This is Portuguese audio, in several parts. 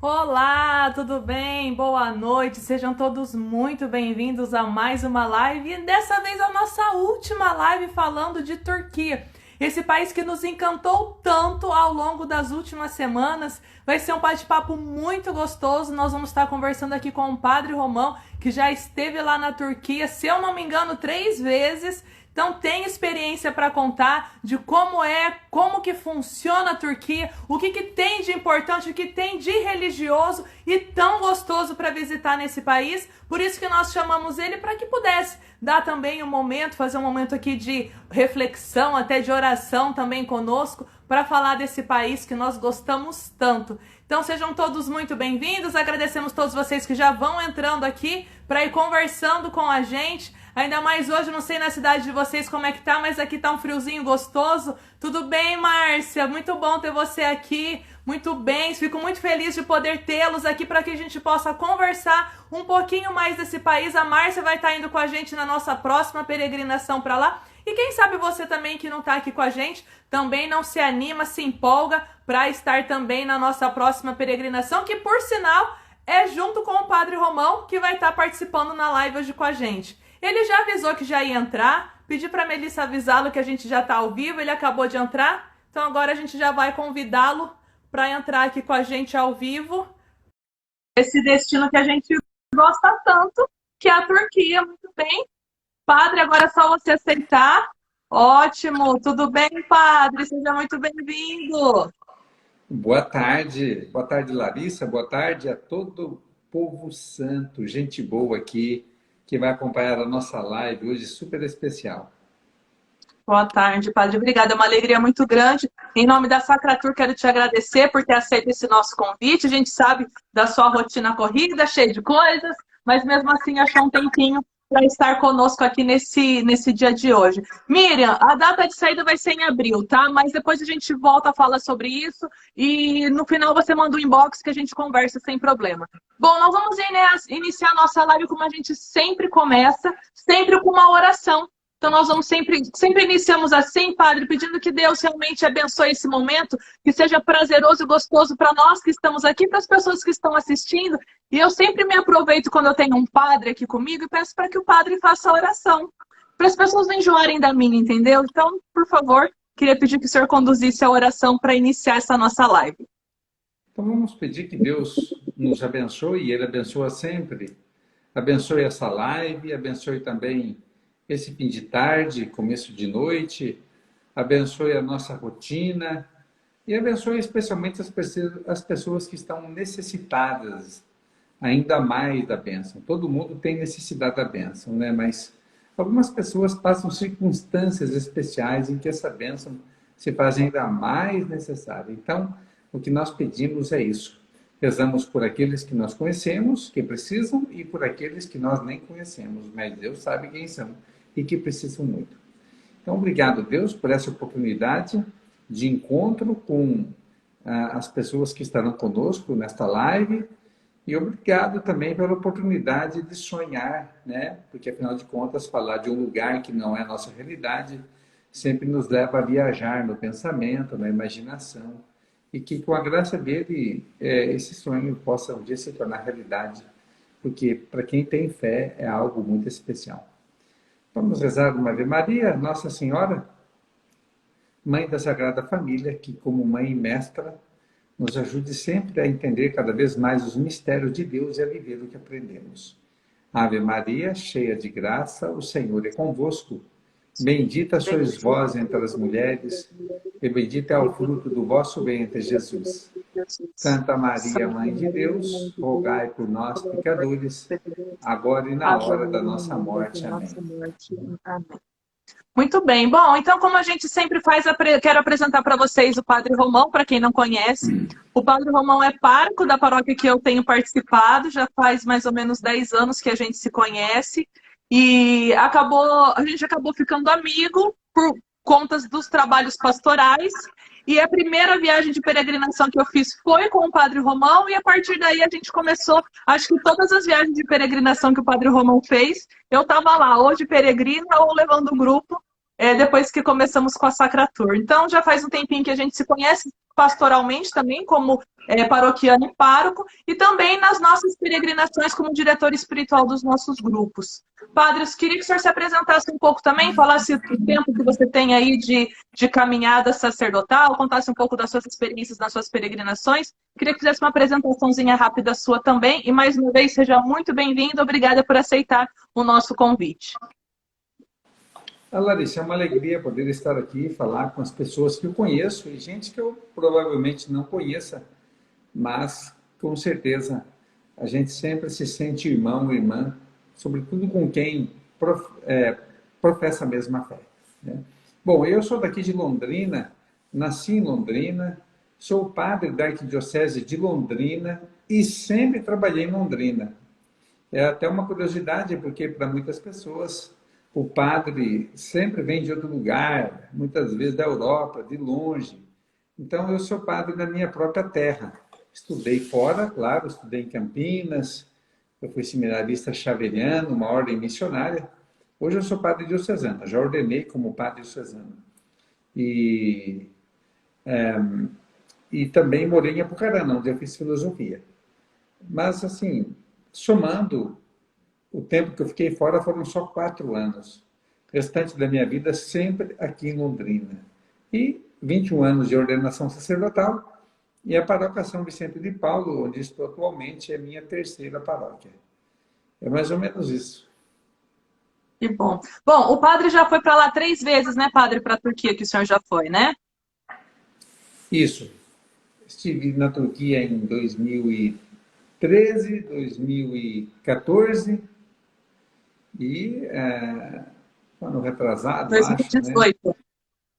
Olá, tudo bem? Boa noite, sejam todos muito bem-vindos a mais uma live e dessa vez a nossa última live falando de Turquia. Esse país que nos encantou tanto ao longo das últimas semanas. Vai ser um bate-papo muito gostoso. Nós vamos estar conversando aqui com o Padre Romão, que já esteve lá na Turquia, se eu não me engano, 3 vezes. Então tem experiência para contar de como que funciona a Turquia, o que tem de importante, o que tem de religioso e tão gostoso para visitar nesse país. Por isso que nós chamamos ele para que pudesse dar também um momento, fazer um momento aqui de reflexão, até de oração também conosco, para falar desse país que nós gostamos tanto. Então sejam todos muito bem-vindos, agradecemos todos vocês que já vão entrando aqui para ir conversando com a gente. Ainda mais hoje, não sei na cidade de vocês como é que tá, mas aqui tá um friozinho gostoso. Tudo bem, Márcia? Muito bom ter você aqui. Muito bem, fico muito feliz de poder tê-los aqui para que a gente possa conversar um pouquinho mais desse país. A Márcia vai estar indo com a gente na nossa próxima peregrinação para lá. E quem sabe você também que não está aqui com a gente, também não se anima, se empolga para estar também na nossa próxima peregrinação, que por sinal é junto com o Padre Romão, que vai estar participando na live hoje com a gente. Ele já avisou que já ia entrar, pedi para a Melissa avisá-lo que a gente já está ao vivo, ele acabou de entrar, então agora a gente já vai convidá-lo para entrar aqui com a gente ao vivo. Esse destino que a gente gosta tanto, que é a Turquia. Muito bem. Padre, agora é só você aceitar. Ótimo, tudo bem, Padre? Seja muito bem-vindo. Boa tarde, Larissa, boa tarde a todo o povo santo, gente boa aqui, que vai acompanhar a nossa live hoje super especial. Boa tarde, Padre. Obrigada, é uma alegria muito grande. Em nome da Sacratur, quero te agradecer por ter aceito esse nosso convite. A gente sabe da sua rotina corrida, cheia de coisas, mas mesmo assim achou um tempinho para estar conosco aqui nesse dia de hoje. Miriam, a data de saída vai ser em abril, tá? Mas depois a gente volta a falar sobre isso e no final você manda um inbox que a gente conversa sem problema. Bom, nós vamos iniciar a nossa live como a gente sempre começa, sempre com uma oração. Então nós vamos sempre iniciamos assim, Padre, pedindo que Deus realmente abençoe esse momento, que seja prazeroso e gostoso para nós que estamos aqui, para as pessoas que estão assistindo. E eu sempre me aproveito quando eu tenho um padre aqui comigo e peço para que o padre faça a oração, para as pessoas não enjoarem da minha, entendeu? Então, por favor, queria pedir que o senhor conduzisse a oração para iniciar essa nossa live. Então vamos pedir que Deus nos abençoe e Ele abençoa sempre. Abençoe essa live, abençoe também esse fim de tarde, começo de noite, abençoe a nossa rotina e abençoe especialmente as pessoas que estão necessitadas ainda mais da bênção. Todo mundo tem necessidade da bênção, né? Mas algumas pessoas passam circunstâncias especiais em que essa bênção se faz ainda mais necessária. Então, o que nós pedimos é isso. Rezamos por aqueles que nós conhecemos, que precisam, e por aqueles que nós nem conhecemos, mas Deus sabe quem são e que precisam muito. Então, obrigado, Deus, por essa oportunidade de encontro com as pessoas que estarão conosco nesta live e obrigado também pela oportunidade de sonhar, né? Porque, afinal de contas, falar de um lugar que não é a nossa realidade sempre nos leva a viajar no pensamento, na imaginação e que, com a graça dele, esse sonho possa um dia se tornar realidade, porque, para quem tem fé, é algo muito especial. Vamos rezar uma Ave Maria, Nossa Senhora, Mãe da Sagrada Família, que como mãe e mestra, nos ajude sempre a entender cada vez mais os mistérios de Deus e a viver o que aprendemos. Ave Maria, cheia de graça, o Senhor é convosco. Bendita sois vós entre as mulheres, e bendito é o fruto do vosso ventre, Jesus. Santa Maria, Mãe de Deus, rogai por nós, pecadores, agora e na hora da nossa morte. Amém. Muito bem. Bom, então, como a gente sempre faz, quero apresentar para vocês o Padre Romão, para quem não conhece. O Padre Romão é pároco da paróquia que eu tenho participado, já faz mais ou menos 10 anos que a gente se conhece. E a gente acabou ficando amigo por contas dos trabalhos pastorais. E a primeira viagem de peregrinação que eu fiz foi com o Padre Romão, e a partir daí a gente começou, acho que todas as viagens de peregrinação que o Padre Romão fez, eu estava lá, ou de peregrina ou levando o grupo. depois que começamos com a Sacra Tour. Então, já faz um tempinho que a gente se conhece pastoralmente também, como paroquiano e pároco, e também nas nossas peregrinações como diretor espiritual dos nossos grupos. Padre, eu queria que o senhor se apresentasse um pouco também, falasse o tempo que você tem aí de caminhada sacerdotal, contasse um pouco das suas experiências nas suas peregrinações. Queria que fizesse uma apresentaçãozinha rápida sua também, e mais uma vez, seja muito bem-vindo, obrigada por aceitar o nosso convite. Larissa, é uma alegria poder estar aqui e falar com as pessoas que eu conheço e gente que eu provavelmente não conheça, mas com certeza a gente sempre se sente irmão, irmã, sobretudo com quem professa a mesma fé, né? Bom, eu sou daqui de Londrina, nasci em Londrina, sou padre da Arquidiocese de Londrina e sempre trabalhei em Londrina. É até uma curiosidade, porque para muitas pessoas o padre sempre vem de outro lugar, muitas vezes da Europa, de longe. Então, eu sou padre na minha própria terra. Estudei fora, claro, estudei em Campinas, eu fui seminarista xaveriano, uma ordem missionária. Hoje eu sou padre diocesano, já ordenei como padre diocesano. E, e também morei em Apucarana, onde eu fiz filosofia. Mas, assim, somando, o tempo que eu fiquei fora foram só 4 anos. O restante da minha vida sempre aqui em Londrina. E 21 anos de ordenação sacerdotal e a paróquia São Vicente de Paulo, onde estou atualmente, é a minha terceira paróquia. É mais ou menos isso. Que bom. Bom, o padre já foi para lá 3 vezes, né, padre, para a Turquia, que o senhor já foi, né? Isso. Estive na Turquia em 2013, 2014 e ano retrasado, 2018. acho, né?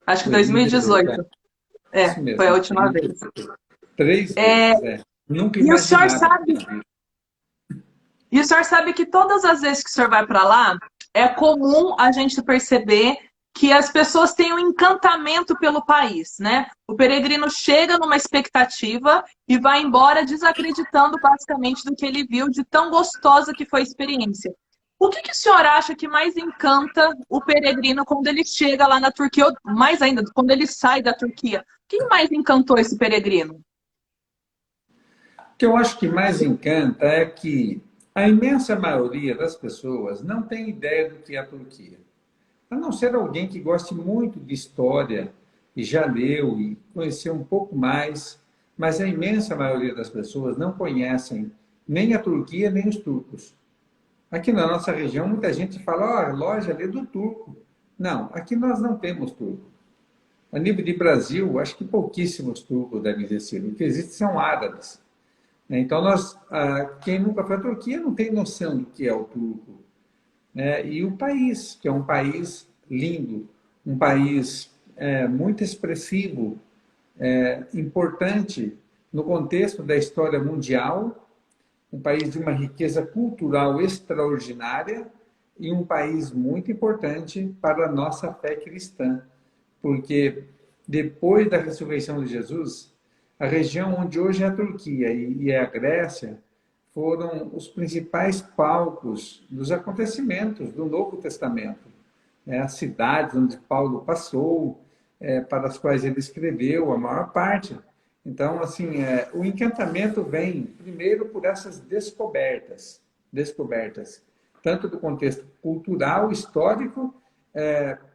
Acho que 2018. Isso mesmo. Foi a última vez. 3 vezes, Nunca E o senhor imaginava. sabe que todas as vezes que o senhor vai para lá, é comum a gente perceber que as pessoas têm um encantamento pelo país, né? O peregrino chega numa expectativa e vai embora desacreditando basicamente do que ele viu, de tão gostosa que foi a experiência. O que o senhor acha que mais encanta o peregrino quando ele chega lá na Turquia, ou mais ainda, quando ele sai da Turquia? O que mais encantou esse peregrino? O que eu acho que mais encanta é que a imensa maioria das pessoas não tem ideia do que é a Turquia. A não ser alguém que goste muito de história e já leu e conheceu um pouco mais, mas a imensa maioria das pessoas não conhecem nem a Turquia, nem os turcos. Aqui na nossa região, muita gente fala, loja ali é do turco. Não, aqui nós não temos turco. A nível de Brasil, acho que pouquíssimos turcos devem existir. O que existe são árabes. Então, quem nunca foi à Turquia não tem noção do que é o turco. E o país, que é um país lindo, um país muito expressivo, importante no contexto da história mundial, um país de uma riqueza cultural extraordinária e um país muito importante para a nossa fé cristã, porque depois da ressurreição de Jesus, a região onde hoje é a Turquia e a Grécia foram os principais palcos dos acontecimentos do Novo Testamento. As cidades onde Paulo passou, para as quais ele escreveu a maior parte. Então, assim, o encantamento vem primeiro por essas descobertas, tanto do contexto cultural, histórico,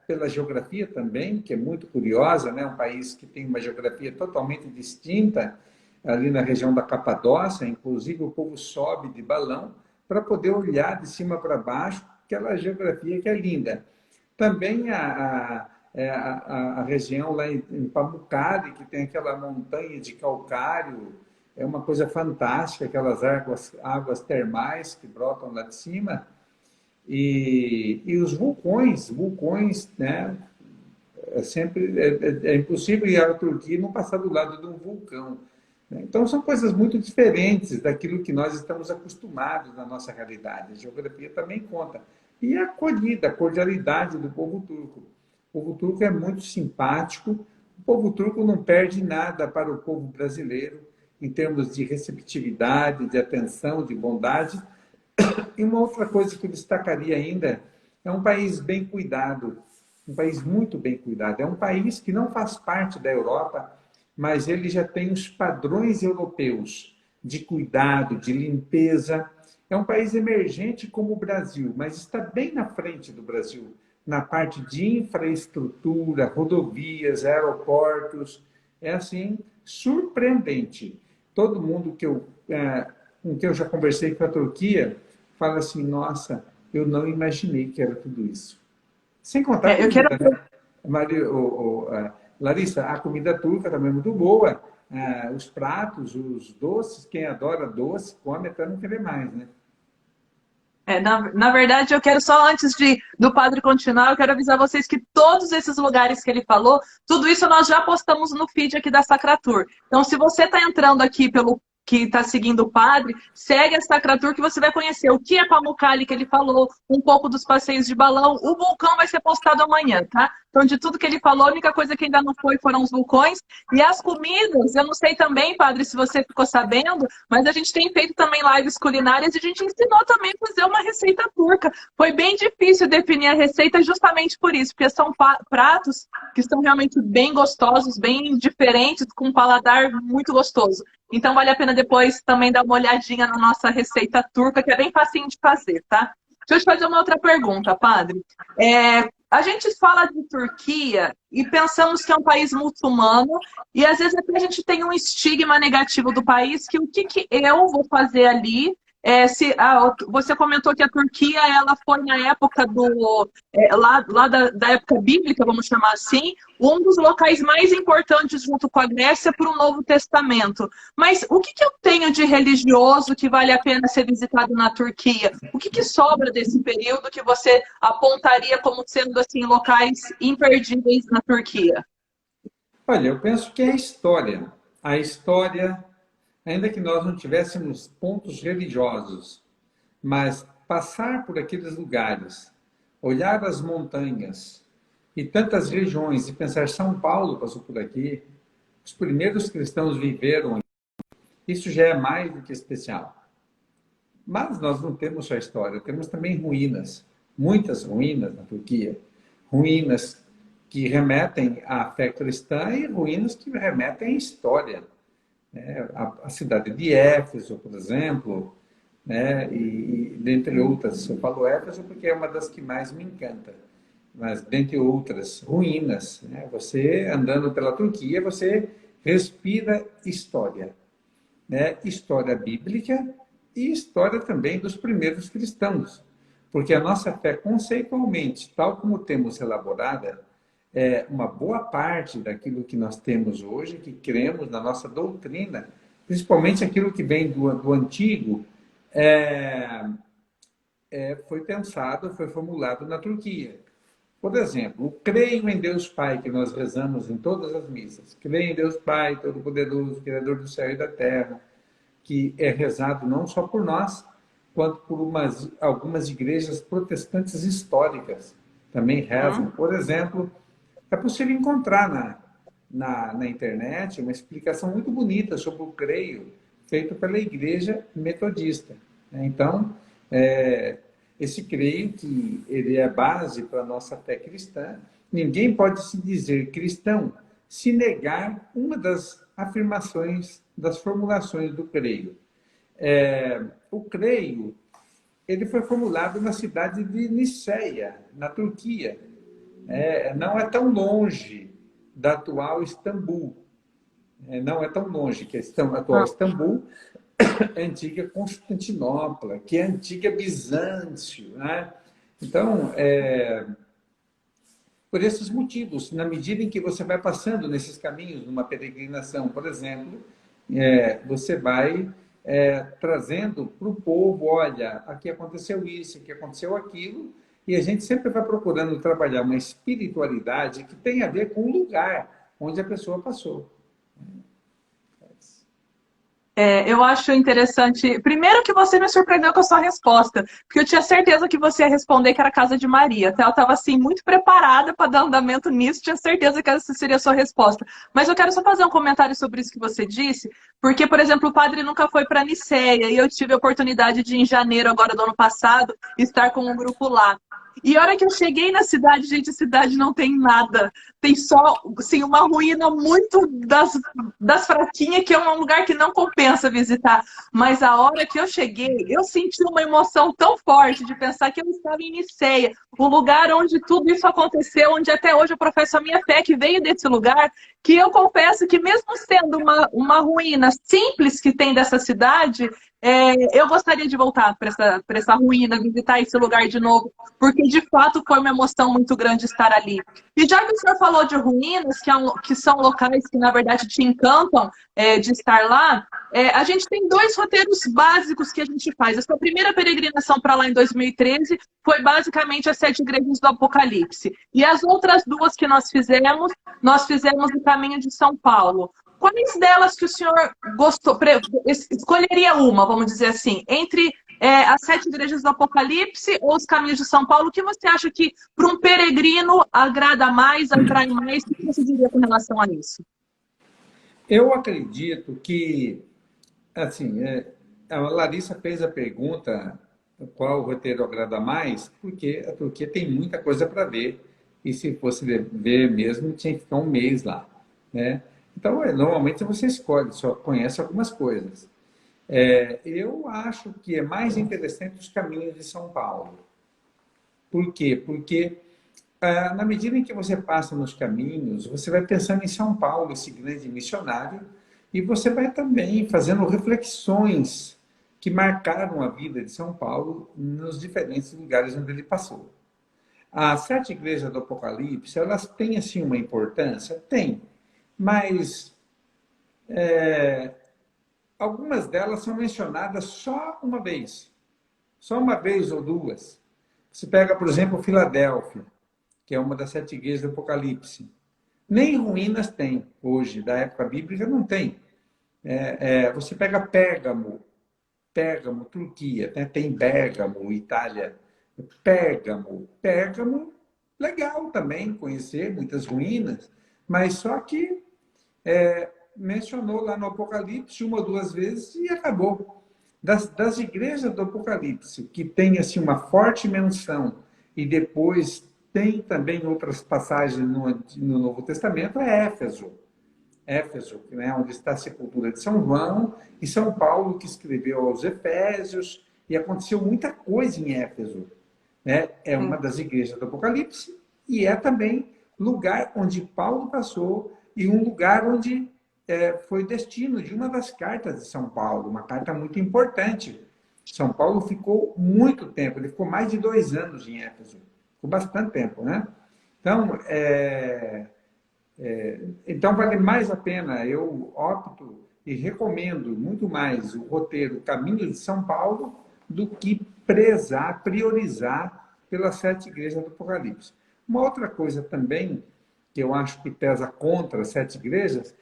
pela geografia também, que é muito curiosa, né? Um país que tem uma geografia totalmente distinta, ali na região da Capadócia, inclusive o povo sobe de balão para poder olhar de cima para baixo, aquela geografia que é linda. Também a região lá em Pamukkale, que tem aquela montanha de calcário, é uma coisa fantástica, aquelas águas termais que brotam lá de cima. E os vulcões, né? É impossível ir à Turquia e não passar do lado de um vulcão. Então, são coisas muito diferentes daquilo que nós estamos acostumados na nossa realidade. A geografia também conta. E a acolhida, a cordialidade do povo turco. O povo turco é muito simpático. O povo turco não perde nada para o povo brasileiro em termos de receptividade, de atenção, de bondade. E uma outra coisa que eu destacaria ainda, é um país bem cuidado. um país muito bem cuidado. É um país que não faz parte da Europa, mas ele já tem os padrões europeus de cuidado, de limpeza. É um país emergente como o Brasil, mas está bem na frente do Brasil, na parte de infraestrutura, rodovias, aeroportos. É assim, surpreendente. Todo mundo com quem eu já conversei com a Turquia fala assim: nossa, eu não imaginei que era tudo isso. Sem contar a Eu quero. comida, né? Larissa, a comida turca também é muito boa. Os pratos, os doces, quem adora doce, come até não querer mais, né? Na verdade, eu quero só antes do padre continuar, eu quero avisar vocês que todos esses lugares que ele falou, tudo isso nós já postamos no feed aqui da Sacratur. Então, se você está entrando aqui pelo que está seguindo o padre, segue a Sacratur que você vai conhecer o que é Pamukkale que ele falou, um pouco dos passeios de balão. O vulcão vai ser postado amanhã, tá? Então, de tudo que ele falou, a única coisa que ainda não foi foram os vulcões. E as comidas, eu não sei também, padre, se você ficou sabendo, mas a gente tem feito também lives culinárias e a gente ensinou também a fazer uma receita turca. Foi bem difícil definir a receita justamente por isso, porque são pratos que são realmente bem gostosos, bem diferentes, com um paladar muito gostoso. Então vale a pena depois também dar uma olhadinha na nossa receita turca, que é bem facinho de fazer, tá? Deixa eu te fazer uma outra pergunta, padre. A gente fala de Turquia e pensamos que é um país muçulmano e às vezes até a gente tem um estigma negativo do país que o que eu vou fazer ali você comentou que a Turquia ela foi na época lá da época bíblica, vamos chamar assim, um dos locais mais importantes junto com a Grécia para o Novo Testamento. Mas o que eu tenho de religioso que vale a pena ser visitado na Turquia? O que sobra desse período que você apontaria como sendo assim locais imperdíveis na Turquia? Olha, eu penso que é a história. A história, ainda que nós não tivéssemos pontos religiosos, mas passar por aqueles lugares, olhar as montanhas e tantas regiões, e pensar São Paulo passou por aqui, os primeiros cristãos viveram, isso já é mais do que especial. Mas nós não temos só história, temos também ruínas, muitas ruínas na Turquia, ruínas que remetem à fé cristã e ruínas que remetem à história. A cidade de Éfeso, por exemplo, né? E dentre outras, eu falo Éfeso porque é uma das que mais me encanta, mas dentre outras ruínas, né? Você andando pela Turquia, você respira história, né? História bíblica e história também dos primeiros cristãos, porque a nossa fé conceitualmente, tal como temos elaborada, uma boa parte daquilo que nós temos hoje, que cremos na nossa doutrina, principalmente aquilo que vem do Antigo, foi pensado, foi formulado na Turquia. Por exemplo, o creio em Deus Pai, que nós rezamos em todas as missas. Creio em Deus Pai, Todo-Poderoso, Criador do céu e da terra, que é rezado não só por nós, quanto por algumas igrejas protestantes históricas também rezam. Por exemplo, é possível encontrar na internet uma explicação muito bonita sobre o creio, feito pela Igreja Metodista. Então, esse creio, que ele é a base para a nossa fé cristã, ninguém pode se dizer cristão se negar uma das afirmações, das formulações do creio. O creio, ele foi formulado na cidade de Niceia, na Turquia. Não é tão longe da atual Istambul. Não é tão longe que a atual Istambul é a antiga Constantinopla, que é a antiga Bizâncio, né? Então, por esses motivos, na medida em que você vai passando nesses caminhos, numa peregrinação, por exemplo, você vai trazendo para o povo, olha, aqui aconteceu isso, aqui aconteceu aquilo, e a gente sempre vai procurando trabalhar uma espiritualidade que tem a ver com o lugar onde a pessoa passou. Eu acho interessante. Primeiro que você me surpreendeu com a sua resposta, porque eu tinha certeza que você ia responder que era a casa de Maria. Até ela estava assim muito preparada para dar andamento nisso, tinha certeza que essa seria a sua resposta. Mas eu quero só fazer um comentário sobre isso que você disse, porque, por exemplo, o padre nunca foi para Niceia e eu tive a oportunidade de, em janeiro agora do ano passado, estar com um grupo lá. E a hora que eu cheguei na cidade, gente, a cidade não tem nada. Tem só, assim, uma ruína muito das fraquinhas, que é um lugar que não compensa visitar. Mas a hora que eu cheguei, eu senti uma emoção tão forte de pensar que eu estava em Niceia, o lugar onde tudo isso aconteceu, onde até hoje eu professo a minha fé, que veio desse lugar, que eu confesso que mesmo sendo uma ruína simples que tem dessa cidade, eu gostaria de voltar para essa ruína, visitar esse lugar de novo, porque de fato foi uma emoção muito grande estar ali. E já que o senhor falou de ruínas, que são locais que na verdade te encantam de estar lá, a gente tem dois roteiros básicos que a gente faz. Essa primeira peregrinação para lá em 2013 foi basicamente as 7 igrejas do Apocalipse. E as outras duas que nós fizemos o caminho de São Paulo. Quais delas que o senhor gostou, escolheria uma, vamos dizer assim, entre as 7 igrejas do Apocalipse ou os caminhos de São Paulo? O que você acha que para um peregrino agrada mais, atrai mais? O que você diria com relação a isso? Eu acredito que, assim, a Larissa fez a pergunta qual roteiro agrada mais, porque a Turquia tem muita coisa para ver, e se fosse ver mesmo, tinha que ficar um mês lá, né? Então, normalmente você escolhe, só conhece algumas coisas. Eu acho que é mais interessante os caminhos de São Paulo. Por quê? Porque na medida em que você passa nos caminhos, você vai pensando em São Paulo, esse grande missionário, e você vai também fazendo reflexões que marcaram a vida de São Paulo nos diferentes lugares onde ele passou. As 7 igrejas do Apocalipse, elas têm assim uma importância? Tem, mas algumas delas são mencionadas só uma vez ou duas. Você pega, por exemplo, Filadélfia, que é uma das 7 igrejas do Apocalipse. Nem ruínas tem hoje, da época bíblica não tem. Você pega Pérgamo, Turquia, né? Tem Bérgamo, Itália. Pérgamo, legal também conhecer muitas ruínas, mas só que mencionou lá no Apocalipse uma ou duas vezes e acabou. Das igrejas do Apocalipse, que tem assim, uma forte menção, e depois tem também outras passagens no Novo Testamento, é Éfeso. Éfeso, né, onde está a sepultura de São João, e São Paulo que escreveu aos Efésios, e aconteceu muita coisa em Éfeso. Né? É uma das igrejas do Apocalipse, e é também lugar onde Paulo passou, e um lugar onde foi destino de uma das cartas de São Paulo, uma carta muito importante. São Paulo ficou muito tempo, ele ficou mais de 2 anos em Éfeso, ficou bastante tempo, né? Então, então vale mais a pena, eu opto e recomendo muito mais o roteiro Caminho de São Paulo do que priorizar pelas 7 igrejas do Apocalipse. Uma outra coisa também, que eu acho que pesa contra as 7 igrejas,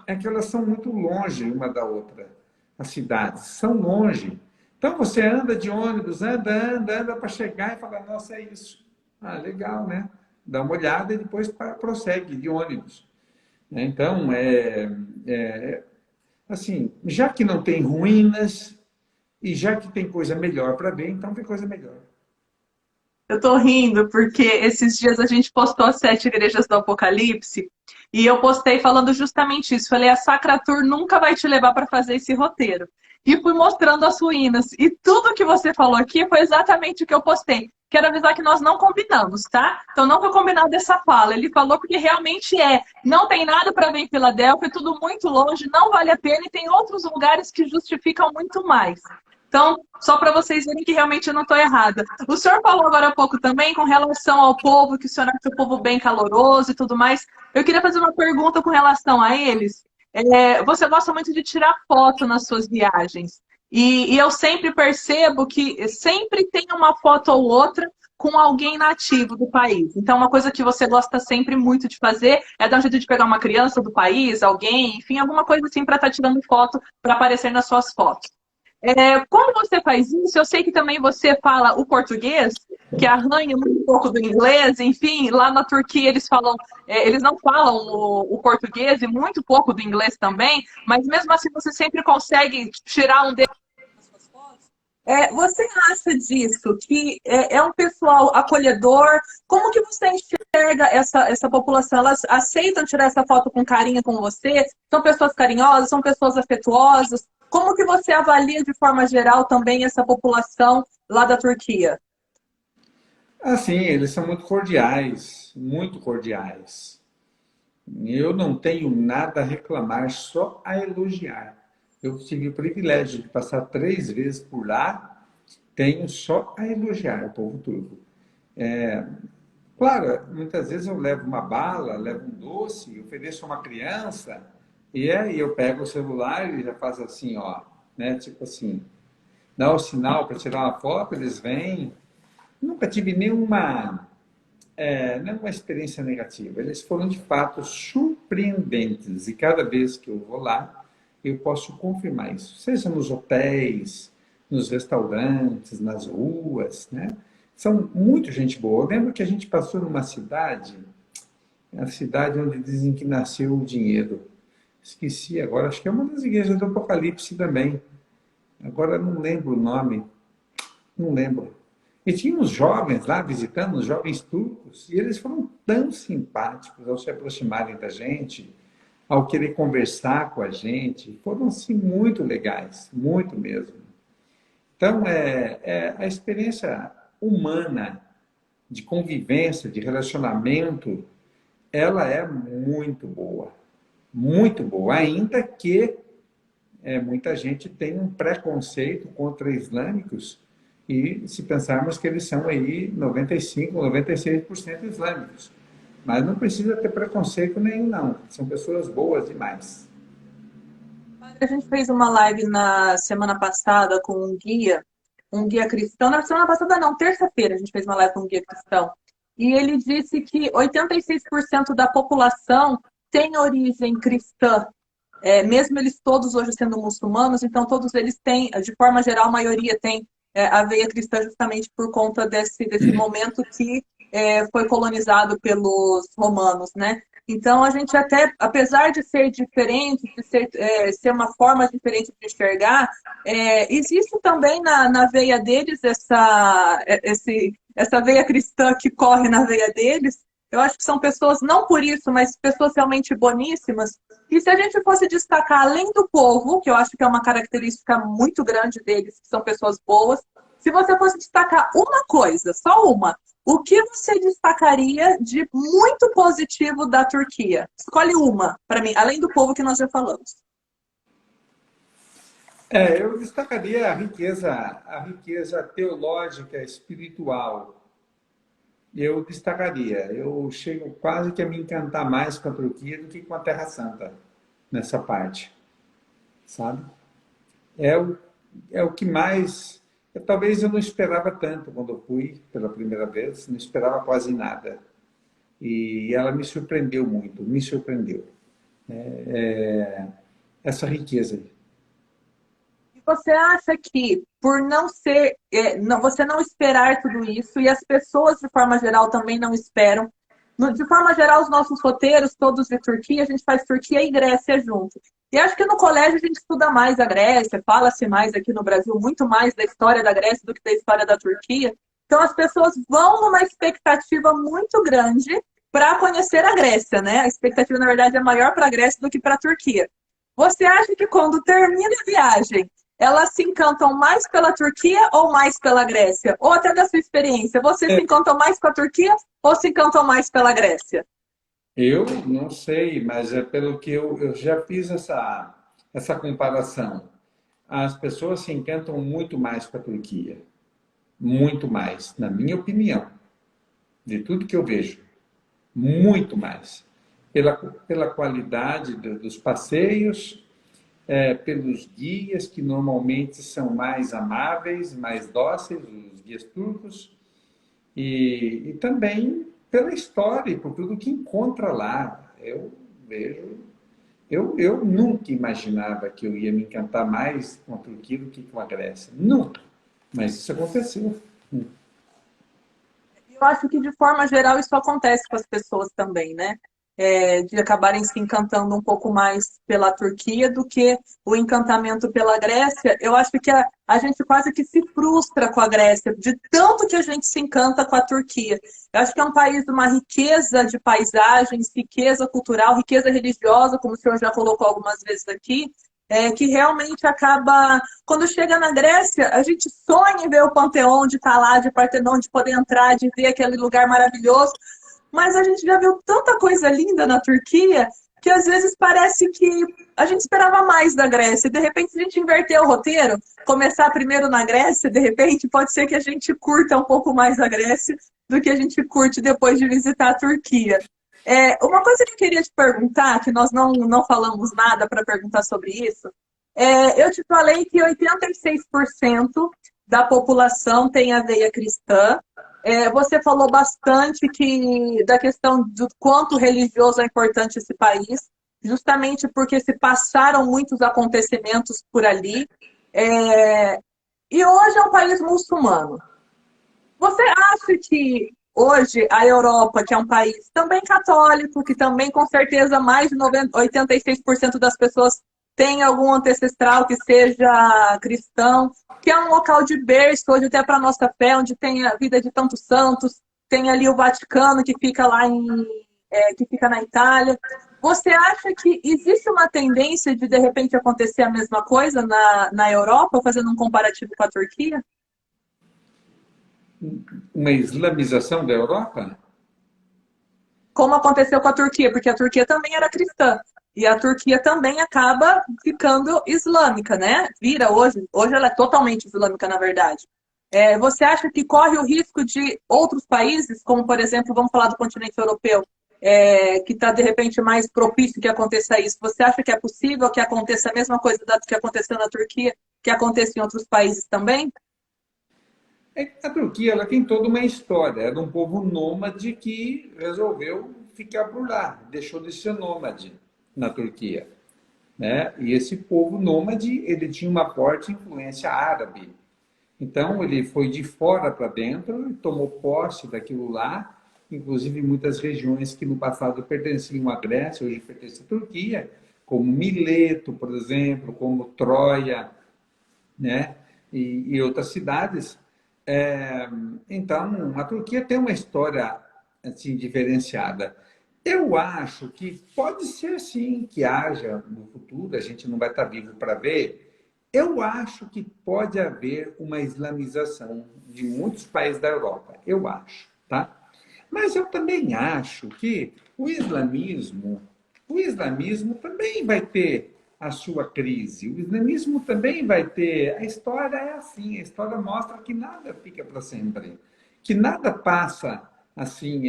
é que elas são muito longe uma da outra. As cidades são longe. Então você anda de ônibus, anda para chegar e falar, nossa, é isso. Ah, legal, né? Dá uma olhada e depois prossegue de ônibus. Então, assim, já que não tem ruínas e já que tem coisa melhor para ver, então tem coisa melhor. Eu tô rindo porque esses dias a gente postou as 7 igrejas do Apocalipse e eu postei falando justamente isso. Falei, a Sacratur nunca vai te levar para fazer esse roteiro. E fui mostrando as ruínas. E tudo que você falou aqui foi exatamente o que eu postei. Quero avisar que nós não combinamos, tá? Então não foi combinado essa fala. Ele falou porque realmente não tem nada para ver em Filadélfia, é tudo muito longe, não vale a pena e tem outros lugares que justificam muito mais. Então, só para vocês verem que realmente eu não estou errada. O senhor falou agora há pouco também com relação ao povo, que o senhor acha o povo bem caloroso e tudo mais. Eu queria fazer uma pergunta com relação a eles. Você gosta muito de tirar foto nas suas viagens. E eu sempre percebo que sempre tem uma foto ou outra com alguém nativo do país. Então, uma coisa que você gosta sempre muito de fazer é dar um jeito de pegar uma criança do país, alguém, enfim, alguma coisa assim para estar tirando foto, para aparecer nas suas fotos. Como você faz isso? Eu sei que também você fala o português, que arranha muito pouco do inglês, enfim, lá na Turquia eles não falam o português e muito pouco do inglês também, mas mesmo assim você sempre consegue tirar um deles nas suas fotos. Você acha disso, que é um pessoal acolhedor? Como que você enxerga essa população? Elas aceitam tirar essa foto com carinho com você? São pessoas carinhosas? São pessoas afetuosas? Como que você avalia de forma geral também essa população lá da Turquia? Assim, eles são muito cordiais, muito cordiais. Eu não tenho nada a reclamar, só a elogiar. Eu tive o privilégio de passar 3 vezes por lá, tenho só a elogiar o povo turco. Claro, muitas vezes eu levo uma bala, levo um doce, ofereço a uma criança, e aí eu pego o celular e já faço assim, ó, né? Tipo assim, dá o sinal para tirar uma foto, eles vêm. Nunca tive nenhuma experiência negativa. Eles foram de fato surpreendentes e cada vez que eu vou lá, eu posso confirmar isso. Seja nos hotéis, nos restaurantes, nas ruas, né? São muito gente boa. Eu lembro que a gente passou numa cidade, a cidade onde dizem que nasceu o dinheiro. Esqueci agora, acho que é uma das igrejas do Apocalipse também. Agora não lembro o nome, não lembro. E tinha uns jovens lá visitando, os jovens turcos, e eles foram tão simpáticos ao se aproximarem da gente, ao querer conversar com a gente. Foram, assim, muito legais, muito mesmo. Então, a experiência humana de convivência, de relacionamento, ela é muito boa, ainda que muita gente tem um preconceito contra islâmicos e se pensarmos que eles são aí 95, 96% islâmicos. Mas não precisa ter preconceito nenhum, não. São pessoas boas demais. A gente fez uma live na semana passada com um guia cristão. Na semana passada não, terça-feira a gente fez uma live com um guia cristão. E ele disse que 86% da população tem origem cristã. Mesmo eles todos hoje sendo muçulmanos, então todos eles têm, de forma geral, a maioria tem a veia cristã justamente por conta desse momento que foi colonizado pelos romanos, né? Então a gente até, apesar de ser diferente, de ser uma forma diferente de enxergar, existe também na veia deles essa veia cristã que corre na veia deles. Eu acho que são pessoas, não por isso, mas pessoas realmente boníssimas. E se a gente fosse destacar, além do povo, que eu acho que é uma característica muito grande deles, que são pessoas boas, se você fosse destacar uma coisa, só uma, o que você destacaria de muito positivo da Turquia? Escolhe uma, para mim, além do povo que nós já falamos. Eu destacaria a riqueza teológica, espiritual. Eu destacaria. Eu chego quase que a me encantar mais com a Turquia do que com a Terra Santa, nessa parte, sabe? É o, é o que mais. Talvez eu não esperava tanto quando eu fui pela primeira vez, não esperava quase nada. E ela me surpreendeu muito, me surpreendeu. Essa riqueza aí. E você acha que, por não ser, você não esperar tudo isso, e as pessoas, de forma geral, também não esperam, de forma geral, os nossos roteiros, todos de Turquia, a gente faz Turquia e Grécia juntos. E acho que no colégio a gente estuda mais a Grécia, fala-se mais aqui no Brasil, muito mais da história da Grécia do que da história da Turquia. Então as pessoas vão numa expectativa muito grande para conhecer a Grécia, né? A expectativa, na verdade, é maior para a Grécia do que para a Turquia. Você acha que quando termina a viagem, elas se encantam mais pela Turquia ou mais pela Grécia? Ou até da sua experiência, você se encantou mais com a Turquia ou se encantam mais pela Grécia? Eu não sei, mas é pelo que eu já fiz essa comparação. As pessoas se encantam muito mais com a Turquia. Muito mais, na minha opinião, de tudo que eu vejo. Muito mais. Pela qualidade dos passeios, pelos guias, que normalmente são mais amáveis, mais dóceis, os guias turcos, e também pela história, por tudo que encontra lá. Eu vejo. Eu nunca imaginava que eu ia me encantar mais com a Turquia do que com a Grécia. Nunca. Mas isso aconteceu. Eu acho que, de forma geral, isso acontece com as pessoas também, né? de acabarem se encantando um pouco mais pela Turquia do que o encantamento pela Grécia. Eu acho que a gente quase que se frustra com a Grécia, de tanto que a gente se encanta com a Turquia. Eu acho que é um país de uma riqueza de paisagens, riqueza cultural, riqueza religiosa, como o senhor já colocou algumas vezes aqui, que realmente acaba. Quando chega na Grécia, a gente sonha em ver o Panteão, de estar lá, de Partenon, de poder entrar, de ver aquele lugar maravilhoso. Mas a gente já viu tanta coisa linda na Turquia que às vezes parece que a gente esperava mais da Grécia. De repente, se a gente inverter o roteiro, começar primeiro na Grécia, de repente, pode ser que a gente curta um pouco mais a Grécia do que a gente curte depois de visitar a Turquia. Uma coisa que eu queria te perguntar, que nós não falamos nada para perguntar sobre isso, eu te falei que 86% da população tem a veia cristã. Você falou bastante da questão do quanto religioso é importante esse país, justamente porque se passaram muitos acontecimentos por ali. E hoje é um país muçulmano. Você acha que hoje a Europa, que é um país também católico, que também com certeza mais de 86% das pessoas tem algum ancestral que seja cristão, que é um local de berço hoje até para a nossa fé, onde tem a vida de tantos santos, tem ali o Vaticano que fica que fica na Itália. Você acha que existe uma tendência de repente acontecer a mesma coisa na Europa, fazendo um comparativo com a Turquia? Uma islamização da Europa? Como aconteceu com a Turquia, porque a Turquia também era cristã. E a Turquia também acaba ficando islâmica, né? Vira hoje ela é totalmente islâmica, na verdade. Você acha que corre o risco de outros países, como por exemplo, vamos falar do continente europeu, que está de repente mais propício que aconteça isso? Você acha que é possível que aconteça a mesma coisa que aconteceu na Turquia, que aconteça em outros países também? A Turquia ela tem toda uma história. Era um povo nômade que resolveu ficar por lá, deixou de ser nômade na Turquia, né? E esse povo nômade ele tinha uma forte influência árabe. Então ele foi de fora para dentro e tomou posse daquilo lá, inclusive muitas regiões que no passado pertenciam à Grécia, hoje pertencem à Turquia, como Mileto, por exemplo, como Troia, né? E outras cidades. Então, a Turquia tem uma história assim diferenciada. Eu acho que pode ser sim que haja no futuro, a gente não vai estar vivo para ver. Eu acho que pode haver uma islamização de muitos países da Europa. Eu acho, tá? Mas eu também acho que o islamismo também vai ter a sua crise. O islamismo também vai ter. A história é assim, a história mostra que nada fica para sempre, que nada passa assim,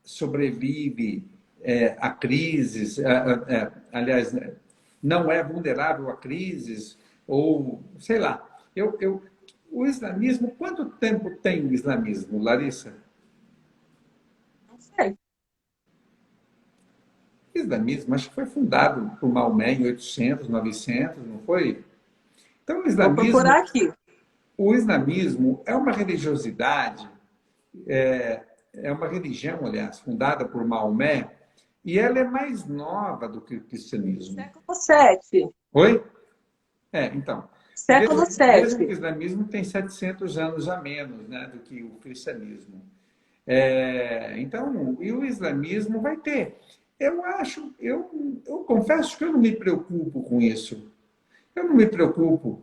sobrevive a crises, aliás, não é vulnerável a crises, ou sei lá. O islamismo, quanto tempo tem o islamismo, Larissa? Não sei. O islamismo, acho que foi fundado por Maomé em 800, 900, não foi? Então, Vou procurar aqui. o islamismo é uma religiosidade, é uma religião, aliás, fundada por Maomé, e ela é mais nova do que o cristianismo. Século VII. Oi? Então. Século Mesmo que o VII. islamismo tem 700 anos a menos, né, do que o cristianismo. Então, e o islamismo vai ter. Eu confesso que eu não me preocupo com isso. Eu não me preocupo.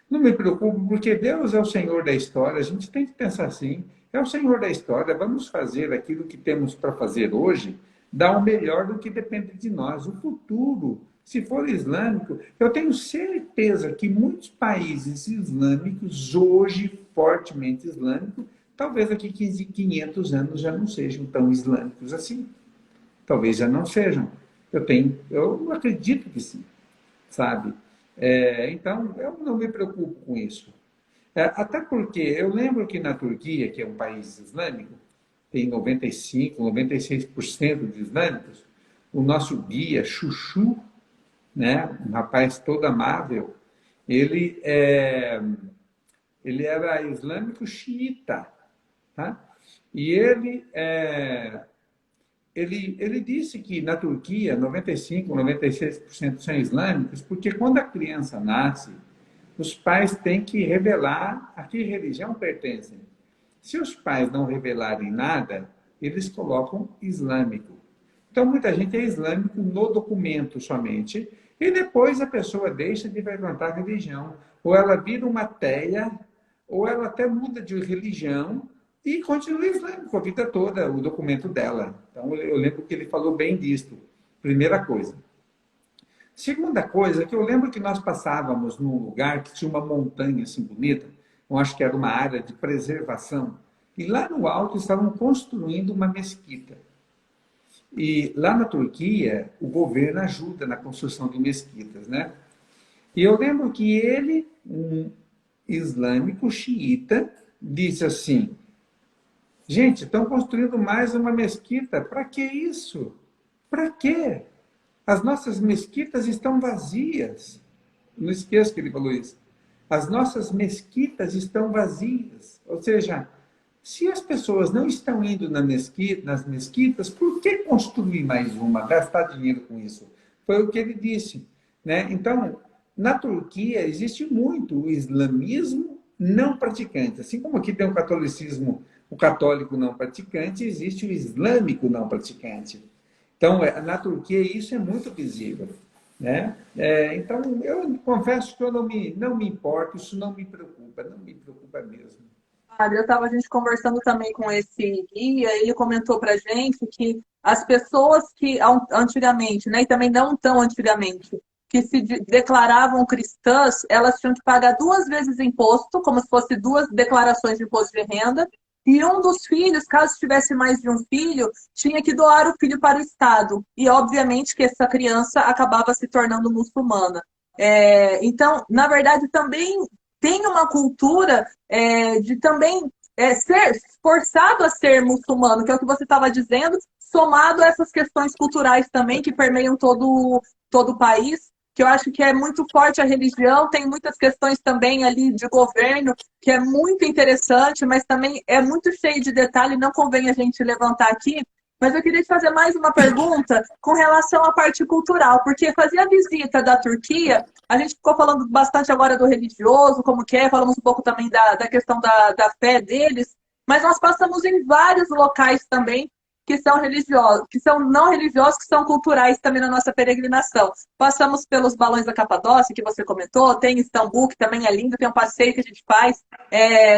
Não me preocupo porque Deus é o Senhor da história. A gente tem que pensar assim. É o Senhor da história. Vamos fazer aquilo que temos para fazer hoje, dar o melhor do que depende de nós. O futuro, se for islâmico, eu tenho certeza que muitos países islâmicos, hoje fortemente islâmicos, talvez daqui 15, 500 anos já não sejam tão islâmicos assim. Talvez já não sejam. Eu acredito que sim, sabe? Então, eu não me preocupo com isso. Até porque eu lembro que na Turquia, que é um país islâmico, tem 95, 96% de islâmicos, o nosso guia, Chuchu, né, um rapaz todo amável, ele, ele era islâmico xiita, tá? E ele disse que na Turquia 95, 96% são islâmicos, porque quando a criança nasce, os pais têm que revelar a que religião pertencem. Se os pais não revelarem nada, eles colocam islâmico. Então, muita gente é islâmico no documento somente, e depois a pessoa deixa de frequentar a religião. Ou ela vira uma ateia, ou ela até muda de religião e continua islâmico a vida toda, o documento dela. Então, eu lembro que ele falou bem disto. Primeira coisa. Segunda coisa, que eu lembro que nós passávamos num lugar que tinha uma montanha assim bonita, eu acho que era uma área de preservação, e lá no alto estavam construindo uma mesquita. E lá na Turquia, o governo ajuda na construção de mesquitas, né? E eu lembro que ele, um islâmico xiita, disse assim: gente, estão construindo mais uma mesquita, para que isso? Para quê? As nossas mesquitas estão vazias. Não esqueça que ele falou isso. As nossas mesquitas estão vazias. Ou seja, se as pessoas não estão indo nas mesquitas, por que construir mais uma, gastar dinheiro com isso? Foi o que ele disse, né? Então, na Turquia existe muito o islamismo não praticante. Assim como aqui tem o catolicismo, o católico não praticante, existe o islâmico não praticante. Então, na Turquia isso é muito visível, né? Então, eu confesso que eu não me importo, isso não me preocupa mesmo. Eu estava a gente conversando também com esse guia, ele comentou para gente que as pessoas que antigamente, né, e também não tão antigamente, que se declaravam cristãs, elas tinham que pagar 2 vezes imposto, como se fosse 2 declarações de imposto de renda, e um dos filhos, caso tivesse mais de um filho, tinha que doar o filho para o Estado. E, obviamente, que essa criança acabava se tornando muçulmana. Então, na verdade, também tem uma cultura de também ser forçado a ser muçulmano, que é o que você estava dizendo, somado a essas questões culturais também que permeiam todo o país, que eu acho que é muito forte a religião, tem muitas questões também ali de governo, que é muito interessante, mas também é muito cheio de detalhe, não convém a gente levantar aqui. Mas eu queria te fazer mais uma pergunta com relação à parte cultural, porque fazia a visita da Turquia, a gente ficou falando bastante agora do religioso, como que é, falamos um pouco também da questão da fé deles, mas nós passamos em vários locais também que são religiosos, que são não religiosos, que são culturais também na nossa peregrinação. Passamos pelos balões da Capadócia, que você comentou, tem Istambul, que também é lindo, tem um passeio que a gente faz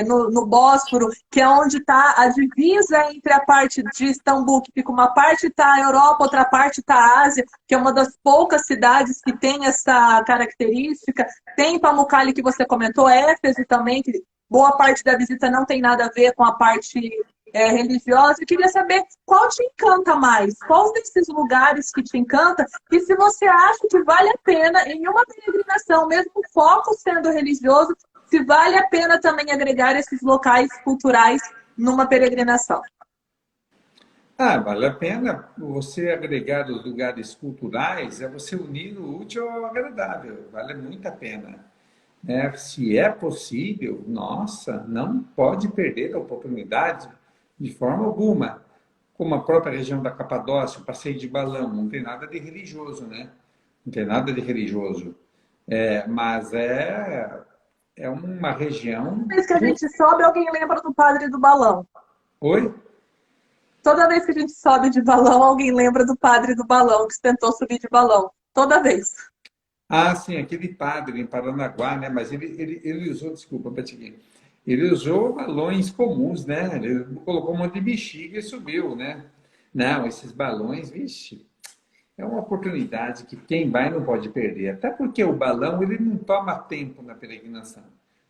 no Bósforo, que é onde está a divisa entre a parte de Istambul, que fica uma parte está a Europa, outra parte está a Ásia, que é uma das poucas cidades que tem essa característica. Tem Pamukkale, que você comentou, Éfeso também, que boa parte da visita não tem nada a ver com a parte religiosa. Eu queria saber qual te encanta mais, qual desses lugares que te encanta, e se você acha que vale a pena em uma peregrinação, mesmo o foco sendo religioso, se vale a pena também agregar esses locais culturais numa peregrinação. Vale a pena você agregar os lugares culturais, você unir o útil ao agradável, vale muito a pena. Se é possível, nossa, não pode perder a oportunidade de forma alguma. Como a própria região da Capadócia, o passeio de balão, não tem nada de religioso, né? Não tem nada de religioso. Mas é uma região... Toda vez que a gente sobe, alguém lembra do padre do balão. Oi? Toda vez que a gente sobe de balão, alguém lembra do padre do balão, que tentou subir de balão. Toda vez. Sim, aquele padre em Paranaguá, né? Mas ele usou, desculpa, Patiquinho, ele usou balões comuns, né? Ele colocou um monte de bexiga e subiu, né? Não, esses balões, vixe, é uma oportunidade que quem vai não pode perder. Até porque o balão, ele não toma tempo na peregrinação.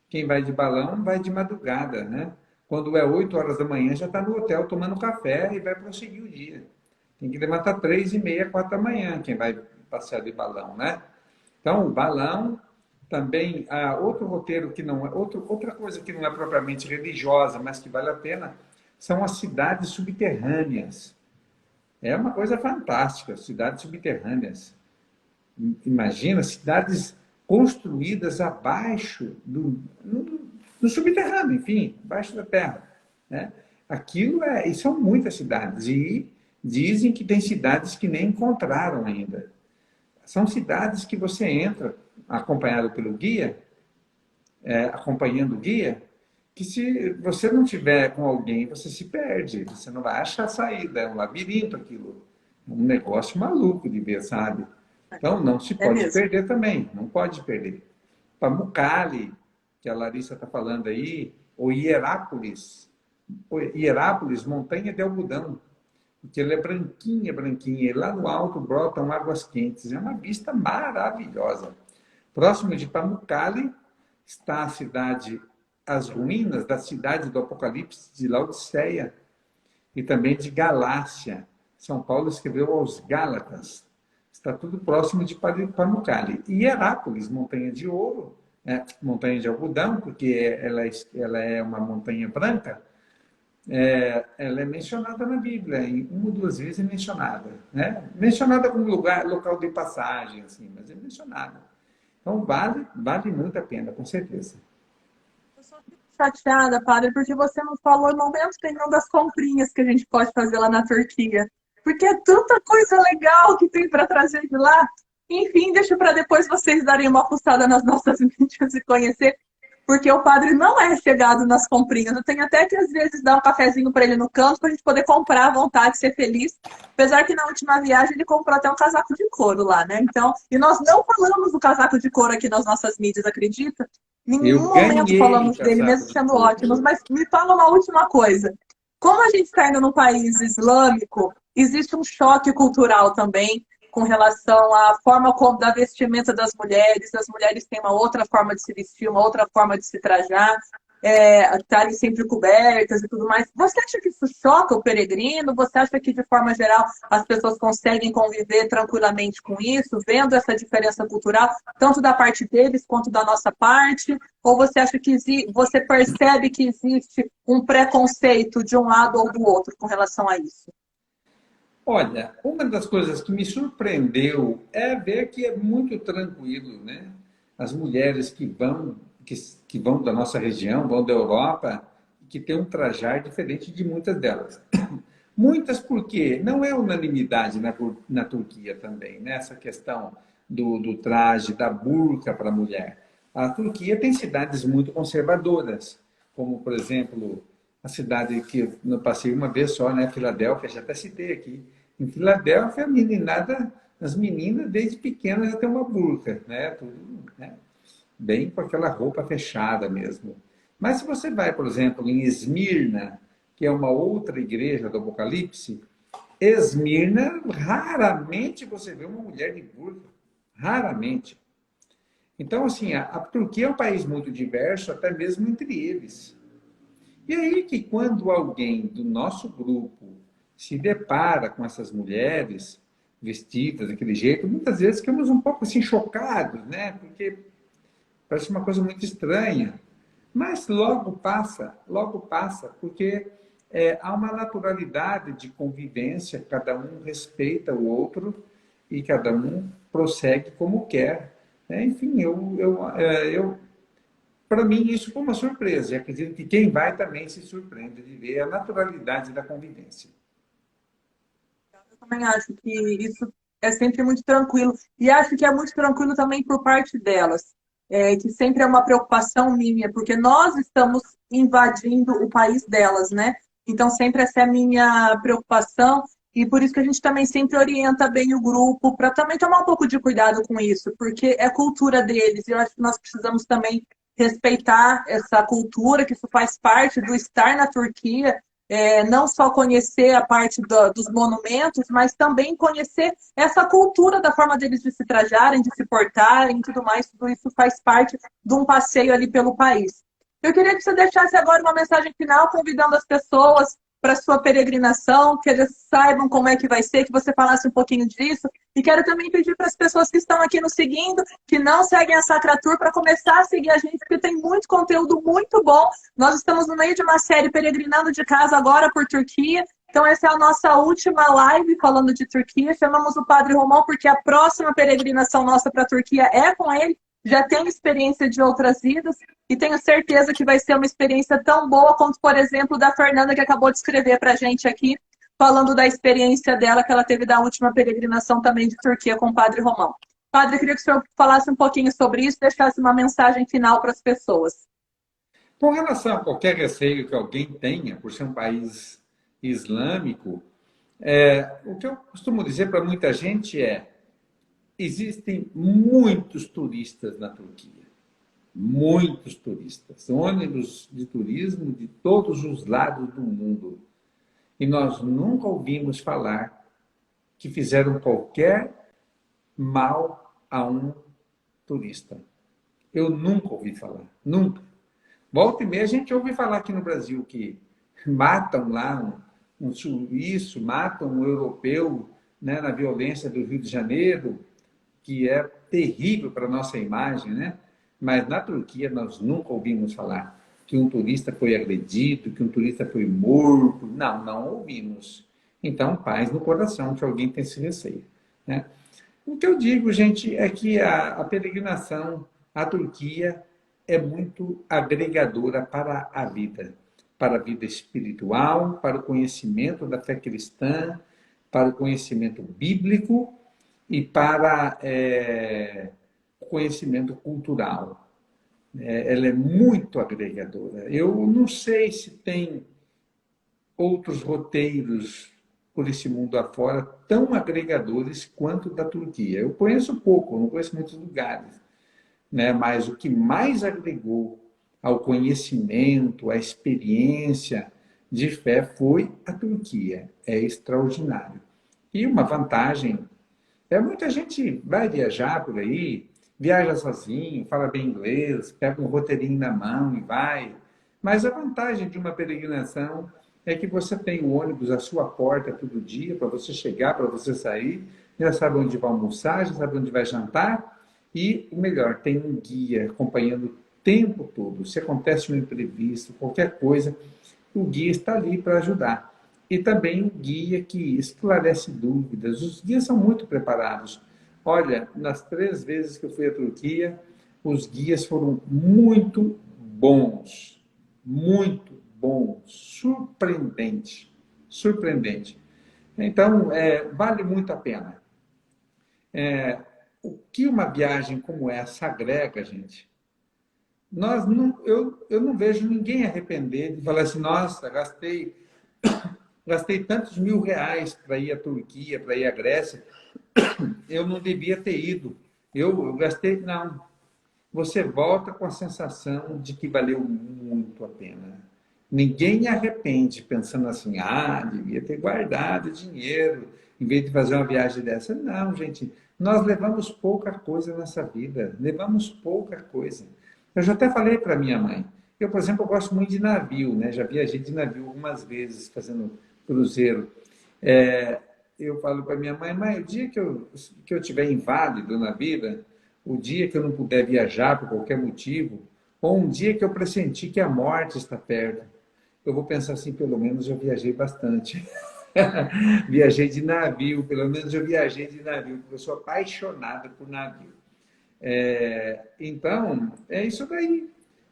Quem vai de balão, vai de madrugada, né? Quando é 8 horas da manhã, já está no hotel tomando café e vai prosseguir o dia. Tem que levantar 3h30, 4 da manhã, quem vai passear de balão, né? Então, o balão também, outro roteiro que não é, outra coisa que não é propriamente religiosa, mas que vale a pena, são as cidades subterrâneas. É uma coisa fantástica, cidades subterrâneas. Imagina, cidades construídas abaixo no subterrâneo, enfim, abaixo da terra, né? Aquilo e são muitas cidades, e Dizem que tem cidades que nem encontraram ainda. São cidades que você entra acompanhado pelo guia, acompanhando o guia, que se você não tiver com alguém, você se perde, você não vai achar saída, é um labirinto aquilo, um negócio maluco de ver, sabe? Então não se pode perder também, não pode perder. Pamukkale, que a Larissa está falando aí, ou Hierápolis, montanha de algodão, porque ela é branquinha, branquinha, e lá no alto brotam águas quentes, é uma vista maravilhosa. Próximo de Pamukkale está a cidade, as ruínas da cidade do Apocalipse de Laodiceia e também de Galácia. São Paulo escreveu aos Gálatas. Está tudo próximo de Pamukkale. E Hierápolis, montanha de ouro, montanha de algodão, porque ela é uma montanha branca, ela é mencionada na Bíblia, uma ou duas vezes é mencionada. Né? Mencionada como local de passagem, assim, mas é mencionada. Então, vale muito a pena, com certeza. Eu só fico chateada, padre, porque você não falou em momento nenhum das comprinhas que a gente pode fazer lá na Turquia. Porque é tanta coisa legal que tem para trazer de lá. Enfim, deixa para depois vocês darem uma fuçada nas nossas mídias e conhecer. Porque o padre não é chegado nas comprinhas. Eu tenho até que, às vezes, dar um cafezinho para ele no canto, para a gente poder comprar à vontade, ser feliz. Apesar que na última viagem ele comprou até um casaco de couro lá, né? Então, e nós não falamos do casaco de couro aqui nas nossas mídias, acredita? Em nenhum momento falamos dele, mesmo sendo ótimos. Mas me fala uma última coisa. Como a gente está indo num país islâmico, existe um choque cultural também com relação à forma da vestimenta das mulheres. As mulheres têm uma outra forma de se vestir, uma outra forma de se trajar, estarem sempre cobertas e tudo mais. Você acha que isso choca o peregrino? Você acha que, de forma geral, as pessoas conseguem conviver tranquilamente com isso, vendo essa diferença cultural, tanto da parte deles quanto da nossa parte? Ou você acha que você percebe que existe um preconceito de um lado ou do outro com relação a isso? Olha, uma das coisas que me surpreendeu é ver que é muito tranquilo, né? As mulheres que vão da nossa região, vão da Europa, que têm um trajar diferente de muitas delas. Muitas porque não é unanimidade na Turquia também, né? Essa questão do traje, da burca para a mulher. A Turquia tem cidades muito conservadoras, como, por exemplo, a cidade que eu passei uma vez só, né? Filadélfia, já até citei aqui. Em Filadélfia, as meninas desde pequenas já têm uma burca, né? Tudo, né? Bem com aquela roupa fechada mesmo. Mas se você vai, por exemplo, em Esmirna, que é uma outra igreja do Apocalipse, Esmirna, raramente você vê uma mulher de burca. Raramente. Então, assim, a Turquia é um país muito diverso, até mesmo entre eles. E aí que quando alguém do nosso grupo se depara com essas mulheres vestidas daquele jeito, muitas vezes ficamos um pouco assim chocados, né? Porque parece uma coisa muito estranha. Mas logo passa, porque há uma naturalidade de convivência, cada um respeita o outro e cada um prossegue como quer. Enfim, para mim isso foi uma surpresa. E acredito que quem vai também se surpreende de ver a naturalidade da convivência. Eu também acho que isso é sempre muito tranquilo. E acho que é muito tranquilo também por parte delas. Que sempre é uma preocupação minha, porque nós estamos invadindo o país delas, né? Então, sempre essa é a minha preocupação, e por isso que a gente também sempre orienta bem o grupo, para também tomar um pouco de cuidado com isso, porque é cultura deles, e eu acho que nós precisamos também respeitar essa cultura, que isso faz parte do estar na Turquia, não só conhecer a parte dos monumentos, mas também conhecer essa cultura da forma deles de se trajarem, de se portarem e tudo mais. Tudo isso faz parte de um passeio ali pelo país. Eu queria que você deixasse agora uma mensagem final convidando as pessoas para a sua peregrinação, que eles saibam como é que vai ser, que você falasse um pouquinho disso. E quero também pedir para as pessoas que estão aqui nos seguindo, que não seguem a Sacra Tour, para começar a seguir a gente, porque tem muito conteúdo muito bom. Nós estamos no meio de uma série Peregrinando de Casa agora por Turquia. Então essa é a nossa última live falando de Turquia. Chamamos o Padre Romão porque a próxima peregrinação nossa para a Turquia é com ele. Já tem experiência de outras idas e tenho certeza que vai ser uma experiência tão boa quanto, por exemplo, da Fernanda, que acabou de escrever para a gente aqui, falando da experiência dela que ela teve da última peregrinação também de Turquia com o Padre Romão. Padre, eu queria que o senhor falasse um pouquinho sobre isso, deixasse uma mensagem final para as pessoas. Com relação a qualquer receio que alguém tenha por ser um país islâmico, o que eu costumo dizer para muita gente existem muitos turistas na Turquia. Muitos turistas. Ônibus de turismo de todos os lados do mundo. E nós nunca ouvimos falar que fizeram qualquer mal a um turista. Eu nunca ouvi falar. Nunca. Volta e meia a gente ouve falar aqui no Brasil que matam lá um suíço, matam um europeu, né, na violência do Rio de Janeiro, que é terrível para a nossa imagem, né? Mas na Turquia nós nunca ouvimos falar que um turista foi agredido, que um turista foi morto. Não, não ouvimos. Então, paz no coração que alguém tem esse receio, né? O que eu digo, gente, é que a peregrinação à Turquia é muito agregadora para a vida espiritual, para o conhecimento da fé cristã, para o conhecimento bíblico e para o conhecimento cultural. Ela é muito agregadora. Eu não sei se tem outros roteiros por esse mundo afora tão agregadores quanto o da Turquia. Eu conheço pouco, não conheço muitos lugares, né? Mas o que mais agregou ao conhecimento, à experiência de fé foi a Turquia. É extraordinário. E uma vantagem muita gente vai viajar por aí, viaja sozinho, fala bem inglês, pega um roteirinho na mão e vai. Mas a vantagem de uma peregrinação é que você tem o ônibus à sua porta todo dia, para você chegar, para você sair, já sabe onde vai almoçar, já sabe onde vai jantar, e o melhor, tem um guia acompanhando o tempo todo. Se acontece um imprevisto, qualquer coisa, o guia está ali para ajudar. E também um guia que esclarece dúvidas. Os guias são muito preparados. Olha, nas 3 vezes que eu fui à Turquia, os guias foram muito bons. Muito bons. Surpreendente. Surpreendente. Então, vale muito a pena. O que uma viagem como essa agrega, gente? Eu não vejo ninguém arrepender de falar assim, nossa, gastei tantos R$ 1.000 para ir à Turquia, para ir à Grécia, eu não devia ter ido. Eu gastei, não. Você volta com a sensação de que valeu muito a pena. Ninguém arrepende pensando assim, devia ter guardado dinheiro em vez de fazer uma viagem dessa. Não, gente, nós levamos pouca coisa nessa vida, levamos pouca coisa. Eu já até falei para minha mãe, eu, por exemplo, eu gosto muito de navio, né? Já viajei de navio algumas vezes fazendo cruzeiro. Eu falo para minha mãe, o dia que eu tiver inválido na vida, o dia que eu não puder viajar por qualquer motivo, ou um dia que eu pressentir que a morte está perto, eu vou pensar assim, pelo menos eu viajei bastante. Viajei de navio, pelo menos eu viajei de navio, porque eu sou apaixonada por navio. Então, é isso daí.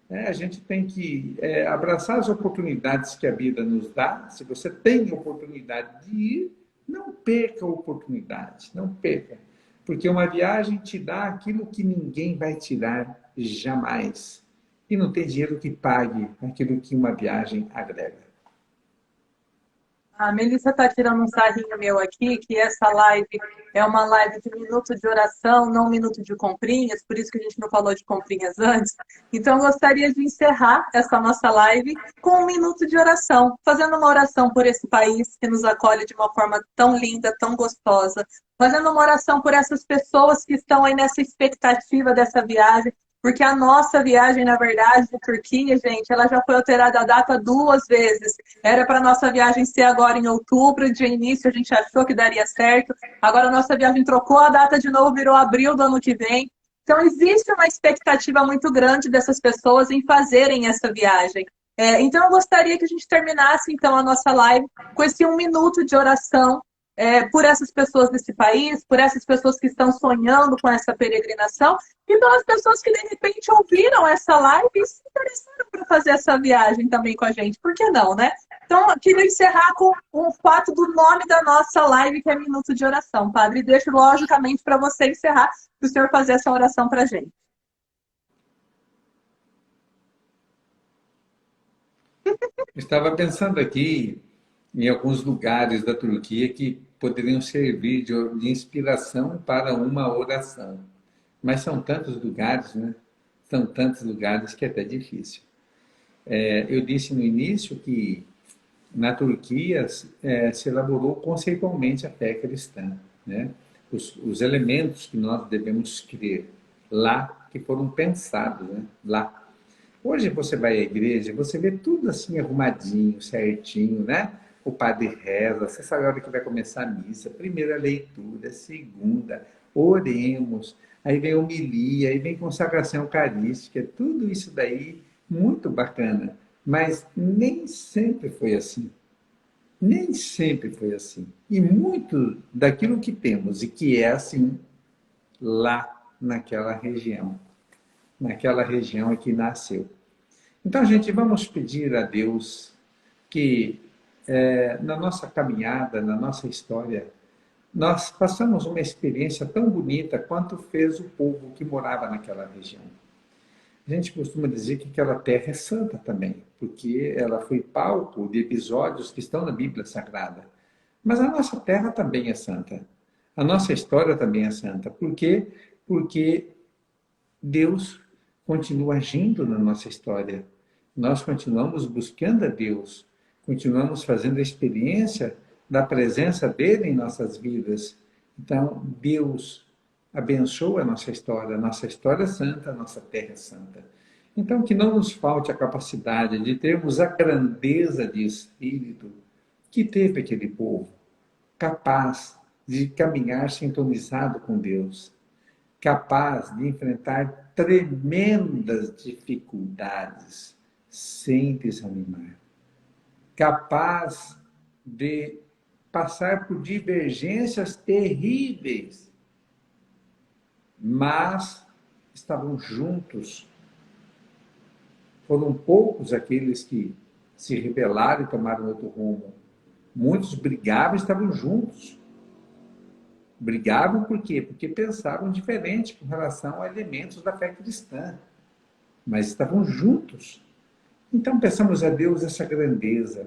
A gente tem que abraçar as oportunidades que a vida nos dá. Se você tem oportunidade de ir, não perca a oportunidade, não perca. Porque uma viagem te dá aquilo que ninguém vai te dar jamais. E não tem dinheiro que pague aquilo que uma viagem agrega. A Melissa está tirando um sarrinho meu aqui, que essa live é uma live de minuto de oração, não minuto de comprinhas, por isso que a gente não falou de comprinhas antes. Então, eu gostaria de encerrar essa nossa live com um minuto de oração, fazendo uma oração por esse país que nos acolhe de uma forma tão linda, tão gostosa, fazendo uma oração por essas pessoas que estão aí nessa expectativa dessa viagem, porque a nossa viagem, na verdade, de Turquia, gente, ela já foi alterada a data 2 vezes. Era para a nossa viagem ser agora em outubro, de início a gente achou que daria certo. Agora a nossa viagem trocou a data de novo, virou abril do ano que vem. Então existe uma expectativa muito grande dessas pessoas em fazerem essa viagem. Então eu gostaria que a gente terminasse então a nossa live com esse 1 minuto de oração por essas pessoas desse país, por essas pessoas que estão sonhando com essa peregrinação e pelas pessoas que de repente ouviram essa live e se interessaram para fazer essa viagem também com a gente. Por que não, né? Então, eu queria encerrar com o fato do nome da nossa live, que é Minuto de Oração, Padre. E deixo, logicamente, para você encerrar, para o senhor fazer essa oração para a gente. Estava pensando aqui em alguns lugares da Turquia que poderiam servir de inspiração para uma oração. Mas são tantos lugares, né? São tantos lugares que é até difícil. Eu disse no início que na Turquia se elaborou conceitualmente a fé cristã, né? Os elementos que nós devemos crer lá, que foram pensados, né? Lá. Hoje você vai à igreja, você vê tudo assim arrumadinho, certinho, né? O padre reza, você sabe a hora que vai começar a missa, primeira leitura, segunda, oremos, aí vem homilia, aí vem consagração eucarística, tudo isso daí muito bacana, mas nem sempre foi assim. Nem sempre foi assim. E muito daquilo que temos e que é assim lá naquela região é que nasceu. Então, gente, vamos pedir a Deus que na nossa caminhada, na nossa história, nós passamos uma experiência tão bonita quanto fez o povo que morava naquela região. A gente costuma dizer que aquela terra é santa também, porque ela foi palco de episódios que estão na Bíblia Sagrada. Mas a nossa terra também é santa. A nossa história também é santa. Por quê? Porque Deus continua agindo na nossa história. Nós continuamos buscando a Deus, continuamos fazendo a experiência da presença dele em nossas vidas. Então, Deus abençoa a nossa história é santa, a nossa terra é santa. Então, que não nos falte a capacidade de termos a grandeza de espírito que teve aquele povo, capaz de caminhar sintonizado com Deus, capaz de enfrentar tremendas dificuldades sem desanimar, capaz de passar por divergências terríveis, mas estavam juntos. Foram poucos aqueles que se rebelaram e tomaram outro rumo. Muitos brigavam e estavam juntos. Brigavam por quê? Porque pensavam diferente com relação a elementos da fé cristã. Mas estavam juntos. Então peçamos a Deus essa grandeza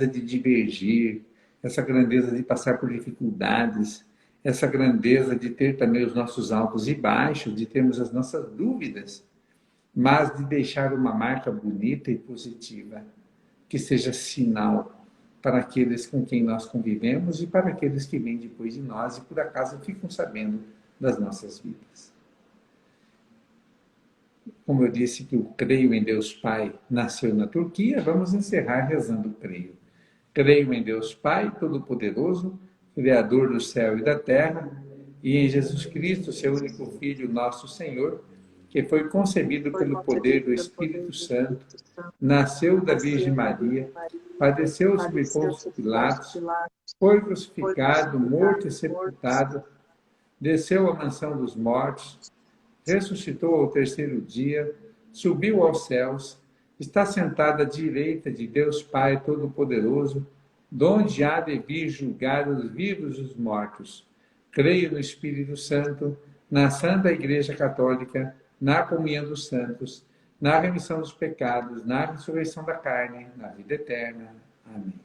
de divergir, essa grandeza de passar por dificuldades, essa grandeza de ter também os nossos altos e baixos, de termos as nossas dúvidas, mas de deixar uma marca bonita e positiva, que seja sinal para aqueles com quem nós convivemos e para aqueles que vêm depois de nós e por acaso ficam sabendo das nossas vidas. Como eu disse que o creio em Deus Pai nasceu na Turquia, vamos encerrar rezando o creio. Creio em Deus Pai Todo-Poderoso, Criador do céu e da terra, e em Jesus Cristo, seu único Filho, nosso Senhor, que foi concebido pelo poder do Espírito Santo, nasceu da Virgem Maria, padeceu sob Pôncio Pilatos, foi crucificado, morto e sepultado, desceu à mansão dos mortos, ressuscitou ao terceiro dia, subiu aos céus, está sentado à direita de Deus Pai Todo-Poderoso, donde há de vir julgar os vivos e os mortos. Creio no Espírito Santo, na Santa Igreja Católica, na comunhão dos santos, na remissão dos pecados, na ressurreição da carne, na vida eterna. Amém.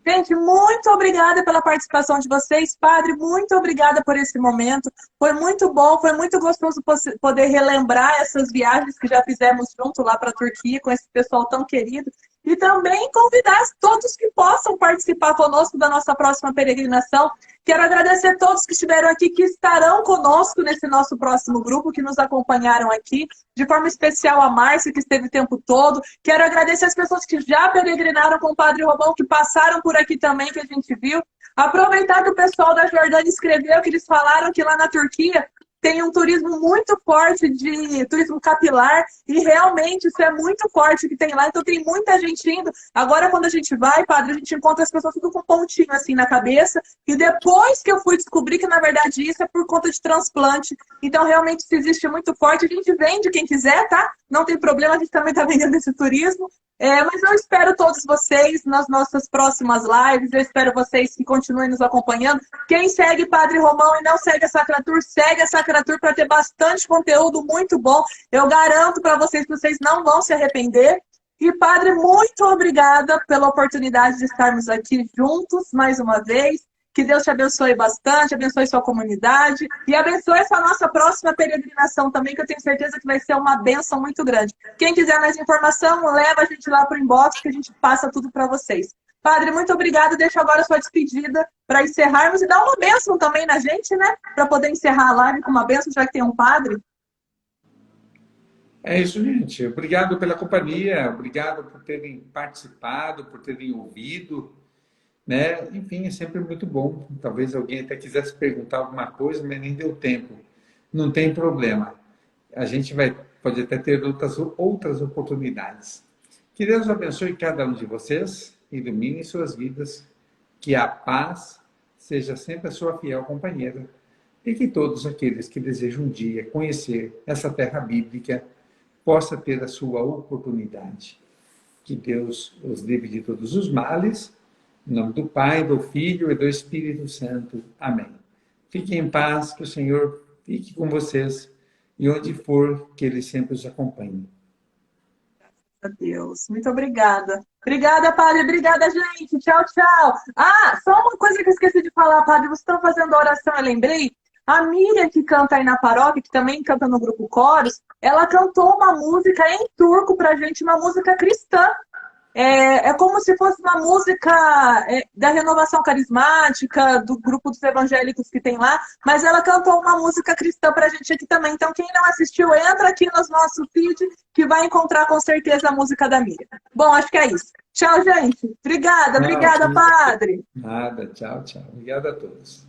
Gente, muito obrigada pela participação de vocês. Padre, muito obrigada por esse momento. Foi muito bom, foi muito gostoso poder relembrar essas viagens que já fizemos junto lá para a Turquia, com esse pessoal tão querido. E também convidar todos que possam participar conosco da nossa próxima peregrinação. Quero agradecer a todos que estiveram aqui, que estarão conosco nesse nosso próximo grupo, que nos acompanharam aqui. De forma especial a Márcia, que esteve o tempo todo. Quero agradecer as pessoas que já peregrinaram com o Padre Romão, que passaram por aqui também, que a gente viu. Aproveitar que o pessoal da Jordânia escreveu, que eles falaram que lá na Turquia tem um turismo muito forte de turismo capilar, e realmente isso é muito forte que tem lá, então tem muita gente indo. Agora, quando a gente vai, padre, a gente encontra as pessoas tudo com um pontinho assim na cabeça, e depois que eu fui descobrir que, na verdade, isso é por conta de transplante. Então, realmente, isso existe muito forte. A gente vende quem quiser, tá? Não tem problema, a gente também está vendendo esse turismo. Mas eu espero todos vocês nas nossas próximas lives, eu espero vocês que continuem nos acompanhando. Quem segue Padre Romão e não segue a Sacratur, segue a Sacratur para ter bastante conteúdo muito bom. Eu garanto para vocês que vocês não vão se arrepender. E, Padre, muito obrigada pela oportunidade de estarmos aqui juntos mais uma vez. Que Deus te abençoe bastante, abençoe sua comunidade e abençoe essa nossa próxima peregrinação também, que eu tenho certeza que vai ser uma bênção muito grande. Quem quiser mais informação, leva a gente lá para o inbox que a gente passa tudo para vocês. Padre, muito obrigada. Deixo agora a sua despedida para encerrarmos e dar uma bênção também na gente, né? Para poder encerrar a live com uma bênção, já que tem um padre. É isso, gente. Obrigado pela companhia, obrigado por terem participado, por terem ouvido. Né? Enfim, é sempre muito bom. Talvez alguém até quisesse perguntar alguma coisa, mas nem deu tempo. Não tem problema. A gente pode até ter outras oportunidades. Que Deus abençoe cada um de vocês, ilumine suas vidas, que a paz seja sempre a sua fiel companheira e que todos aqueles que desejam um dia conhecer essa terra bíblica possa ter a sua oportunidade. Que Deus os livre de todos os males. Em nome do Pai, do Filho e do Espírito Santo. Amém. Fiquem em paz, que o Senhor fique com vocês e onde for, que Ele sempre os acompanhe. Graças a Deus. Muito obrigada. Obrigada, Padre. Obrigada, gente. Tchau, tchau. Ah, só uma coisa que eu esqueci de falar, Padre. Vocês estão fazendo a oração, eu lembrei. A Miriam, que canta aí na paróquia, que também canta no grupo Coros, ela cantou uma música em turco pra gente, uma música cristã. É como se fosse uma música da renovação carismática, do grupo dos evangélicos que tem lá, mas ela cantou uma música cristã pra gente aqui também. Então, quem não assistiu, entra aqui no nosso feed, que vai encontrar com certeza a música da Miriam. Bom, acho que é isso. Tchau, gente. Obrigada, Padre. Nada, tchau, tchau. Obrigado a todos.